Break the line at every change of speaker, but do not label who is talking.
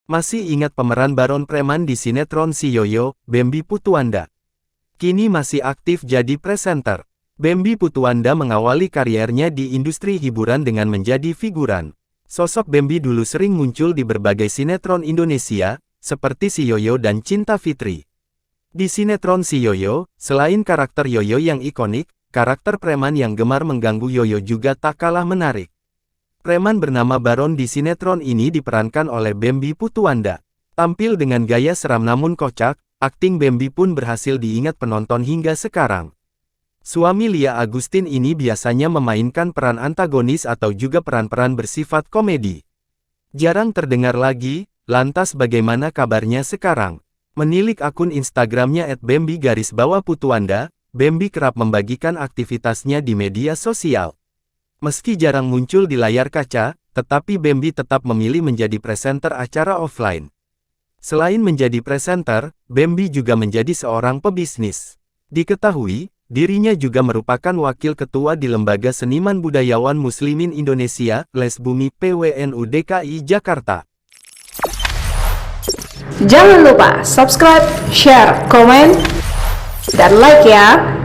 Masih ingat pemeran Baron Preman di sinetron Si Yoyo, Bambi Putuanda? Kini masih aktif jadi presenter. Bambi Putuanda mengawali kariernya di industri hiburan dengan menjadi figuran. Sosok Bambi dulu sering muncul di berbagai sinetron Indonesia, seperti Si Yoyo dan Cinta Fitri. Di sinetron Si Yoyo, selain karakter Yoyo yang ikonik, karakter preman yang gemar mengganggu Yoyo juga tak kalah menarik. Preman bernama Baron di sinetron ini diperankan oleh Bambi Putuanda. Tampil dengan gaya seram namun kocak, akting Bambi pun berhasil diingat penonton hingga sekarang. Suami Lia Agustin ini biasanya memainkan peran antagonis atau juga peran-peran bersifat komedi. Jarang terdengar lagi, lantas bagaimana kabarnya sekarang? Menilik akun Instagramnya @bambi_putuanda, Bambi kerap membagikan aktivitasnya di media sosial. Meski jarang muncul di layar kaca, tetapi Bambi tetap memilih menjadi presenter acara offline. Selain menjadi presenter, Bambi juga menjadi seorang pebisnis. Diketahui, dirinya juga merupakan wakil ketua di Lembaga Seniman Budayawan Muslimin Indonesia, Lesbumi PWNU DKI Jakarta.
Jangan lupa subscribe, share, komen, dan like ya!